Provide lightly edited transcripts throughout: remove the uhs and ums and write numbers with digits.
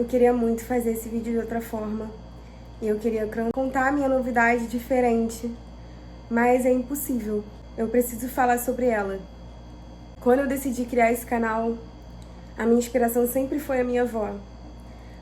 Eu queria muito fazer esse vídeo de outra forma. E eu queria contar a minha novidade diferente. Mas é impossível. Eu preciso falar sobre ela. Quando eu decidi criar esse canal, a minha inspiração sempre foi a minha avó.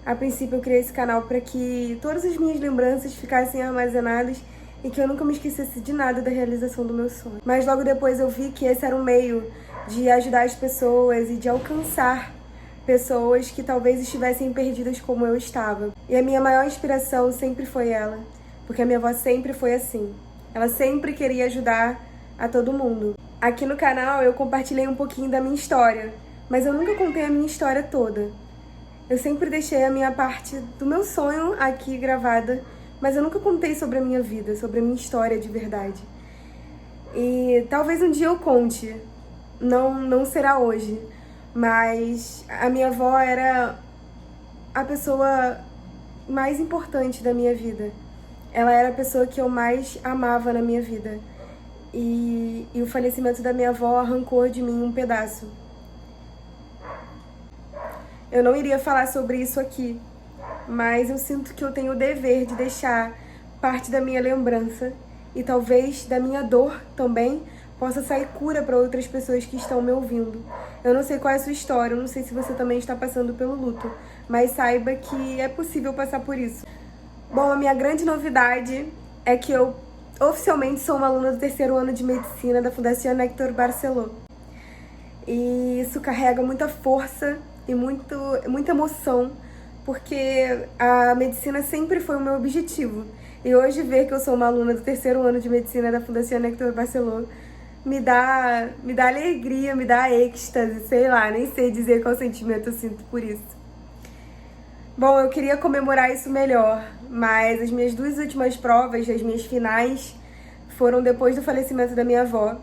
A princípio eu criei esse canal para que todas as minhas lembranças ficassem armazenadas e que eu nunca me esquecesse de nada da realização do meu sonho. Mas logo depois eu vi que esse era um meio de ajudar as pessoas e de alcançar pessoas que talvez estivessem perdidas como eu estava. E a minha maior inspiração sempre foi ela, porque a minha avó sempre foi assim. Ela sempre queria ajudar a todo mundo. Aqui no canal eu compartilhei um pouquinho da minha história, mas eu nunca contei a minha história toda. Eu sempre deixei a minha parte do meu sonho aqui gravada, mas eu nunca contei sobre a minha vida, sobre a minha história de verdade. E talvez um dia eu conte, não será hoje, mas a minha avó era a pessoa mais importante da minha vida. Ela era a pessoa que eu mais amava na minha vida. E o falecimento da minha avó arrancou de mim um pedaço. Eu não iria falar sobre isso aqui, mas eu sinto que eu tenho o dever de deixar parte da minha lembrança e talvez da minha dor também possa sair cura para outras pessoas que estão me ouvindo. Eu não sei qual é a sua história, eu não sei se você também está passando pelo luto, mas saiba que é possível passar por isso. Bom, a minha grande novidade é que eu oficialmente sou uma aluna do 3º ano de Medicina da Fundação Héctor Barceló. E isso carrega muita força e muita emoção, porque a medicina sempre foi o meu objetivo. E hoje ver que eu sou uma aluna do 3º ano de Medicina da Fundação Héctor Barceló me dá alegria, me dá êxtase, sei lá, nem sei dizer qual sentimento eu sinto por isso. Bom, eu queria comemorar isso melhor, mas as minhas 2 últimas provas, as minhas finais, foram depois do falecimento da minha avó.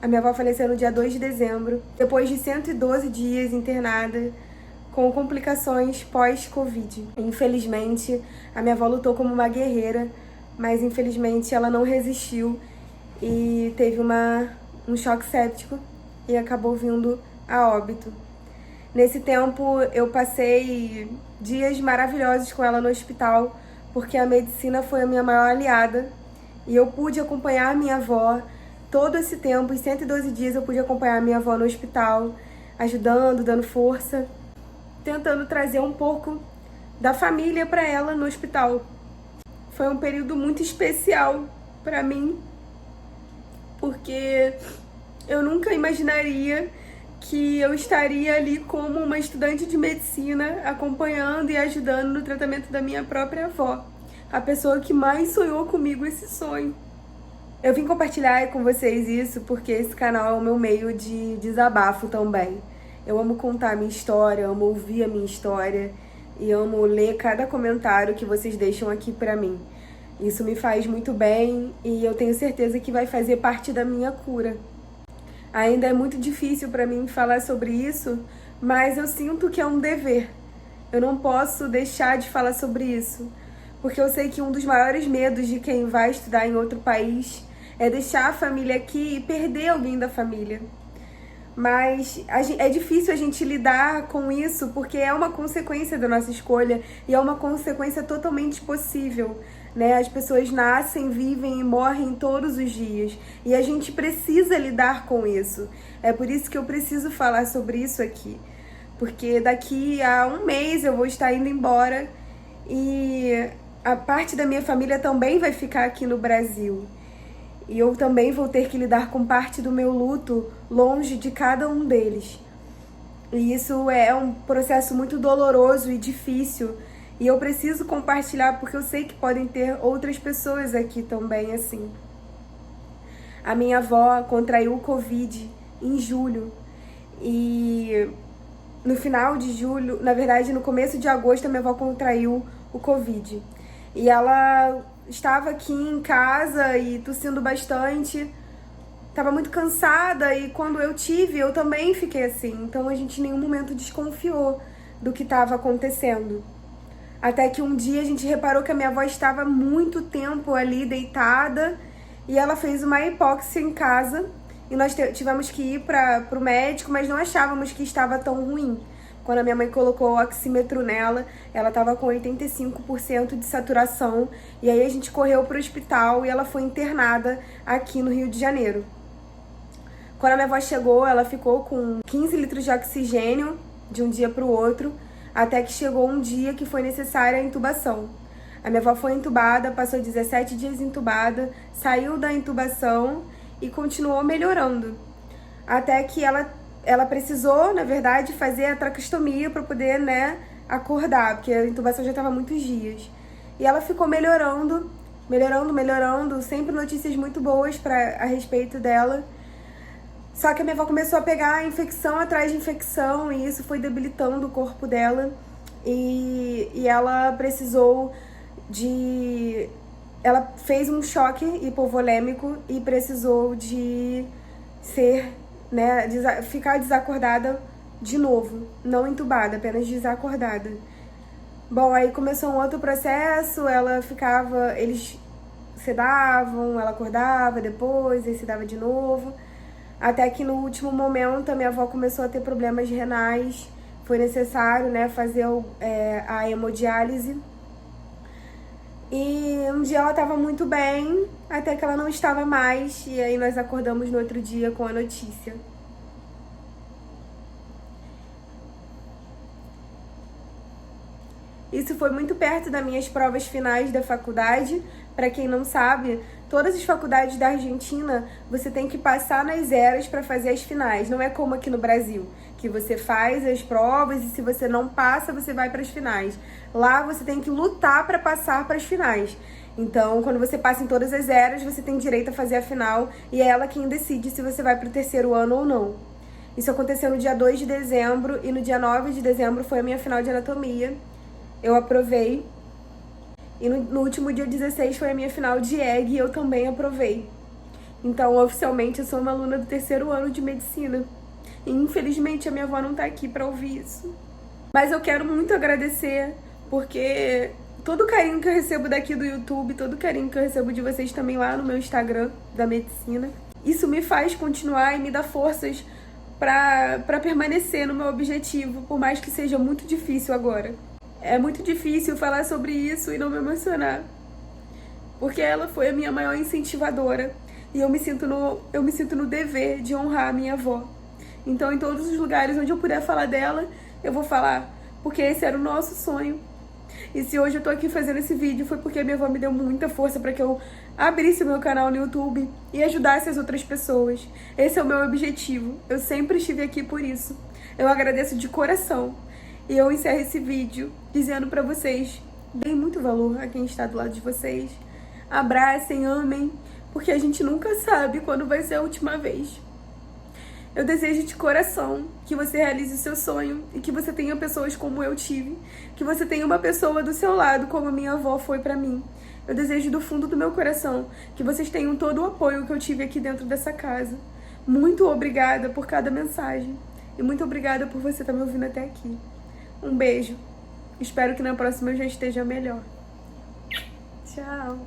A minha avó faleceu no dia 2 de dezembro, depois de 112 dias internada, com complicações pós-Covid. Infelizmente, a minha avó lutou como uma guerreira, mas infelizmente ela não resistiu e teve um choque séptico e acabou vindo a óbito. Nesse tempo, eu passei dias maravilhosos com ela no hospital, porque a medicina foi a minha maior aliada e eu pude acompanhar a minha avó todo esse tempo, em 112 dias eu pude acompanhar a minha avó no hospital, ajudando, dando força, tentando trazer um pouco da família para ela no hospital. Foi um período muito especial para mim, porque eu nunca imaginaria que eu estaria ali como uma estudante de medicina, acompanhando e ajudando no tratamento da minha própria avó, a pessoa que mais sonhou comigo esse sonho. Eu vim compartilhar com vocês isso porque esse canal é o meu meio de desabafo também. Eu amo contar a minha história, amo ouvir a minha história e amo ler cada comentário que vocês deixam aqui pra mim. Isso me faz muito bem e eu tenho certeza que vai fazer parte da minha cura. Ainda é muito difícil pra mim falar sobre isso, mas eu sinto que é um dever. Eu não posso deixar de falar sobre isso, porque eu sei que um dos maiores medos de quem vai estudar em outro país é deixar a família aqui e perder alguém da família. Mas é difícil a gente lidar com isso porque é uma consequência da nossa escolha e é uma consequência totalmente possível, né? As pessoas nascem, vivem e morrem todos os dias e a gente precisa lidar com isso. É por isso que eu preciso falar sobre isso aqui, porque daqui a um mês eu vou estar indo embora e a parte da minha família também vai ficar aqui no Brasil. E eu também vou ter que lidar com parte do meu luto longe de cada um deles. E isso é um processo muito doloroso e difícil. E eu preciso compartilhar porque eu sei que podem ter outras pessoas aqui também assim. A minha avó contraiu o Covid em julho. E no final de julho, na verdade no começo de agosto, a minha avó contraiu o Covid. E ela estava aqui em casa e tossindo bastante, estava muito cansada e quando eu tive, eu também fiquei assim. Então a gente em nenhum momento desconfiou do que estava acontecendo. Até que um dia a gente reparou que a minha avó estava muito tempo ali deitada e ela fez uma hipóxia em casa e nós tivemos que ir para o médico, mas não achávamos que estava tão ruim. Quando a minha mãe colocou o oxímetro nela, ela estava com 85% de saturação. E aí a gente correu para o hospital e ela foi internada aqui no Rio de Janeiro. Quando a minha avó chegou, ela ficou com 15 litros de oxigênio de um dia para o outro, até que chegou um dia que foi necessária a intubação. A minha avó foi entubada, passou 17 dias entubada, saiu da intubação e continuou melhorando. Até que ela precisou, na verdade, fazer a traqueostomia para poder, né, acordar, porque a intubação já estava há muitos dias. E ela ficou melhorando, sempre notícias muito boas a respeito dela. Só que a minha avó começou a pegar infecção atrás de infecção e isso foi debilitando o corpo dela. E ela precisou de... Ela fez um choque hipovolêmico e precisou de ser, né, ficar desacordada de novo. Não entubada, apenas desacordada. Bom, aí começou um outro processo, eles sedavam, ela acordava depois, aí sedava de novo. Até que no último momento a minha avó começou a ter problemas renais. Foi necessário, né, fazer a hemodiálise. E um dia ela estava muito bem, até que ela não estava mais. E aí nós acordamos no outro dia com a notícia. Isso foi muito perto das minhas provas finais da faculdade. Para quem não sabe, todas as faculdades da Argentina, você tem que passar nas eras para fazer as finais. Não é como aqui no Brasil, que você faz as provas e se você não passa, você vai para as finais. Lá você tem que lutar para passar para as finais. Então, quando você passa em todas as eras, você tem direito a fazer a final e é ela quem decide se você vai para o terceiro ano ou não. Isso aconteceu no dia 2 de dezembro e no dia 9 de dezembro foi a minha final de anatomia. Eu aprovei. E no último dia 16 foi a minha final de EG e eu também aprovei. Então, oficialmente, eu sou uma aluna do terceiro ano de medicina. E, infelizmente, a minha avó não tá aqui pra ouvir isso. Mas eu quero muito agradecer, porque todo o carinho que eu recebo daqui do YouTube, todo o carinho que eu recebo de vocês também lá no meu Instagram da medicina, isso me faz continuar e me dá forças pra permanecer no meu objetivo, por mais que seja muito difícil agora. É muito difícil falar sobre isso e não me emocionar, porque ela foi a minha maior incentivadora e eu me sinto no dever de honrar a minha avó. Então, em todos os lugares onde eu puder falar dela, eu vou falar, porque esse era o nosso sonho. E se hoje eu tô aqui fazendo esse vídeo, foi porque a minha avó me deu muita força para que eu abrisse o meu canal no YouTube e ajudasse as outras pessoas. Esse é o meu objetivo. Eu sempre estive aqui por isso. Eu agradeço de coração. E eu encerro esse vídeo dizendo pra vocês, deem muito valor a quem está do lado de vocês. Abracem, amem, porque a gente nunca sabe quando vai ser a última vez. Eu desejo de coração que você realize o seu sonho e que você tenha pessoas como eu tive, que você tenha uma pessoa do seu lado como a minha avó foi pra mim. Eu desejo do fundo do meu coração que vocês tenham todo o apoio que eu tive aqui dentro dessa casa. Muito obrigada por cada mensagem e muito obrigada por você estar me ouvindo até aqui. Um beijo. Espero que na próxima eu já esteja melhor. Tchau.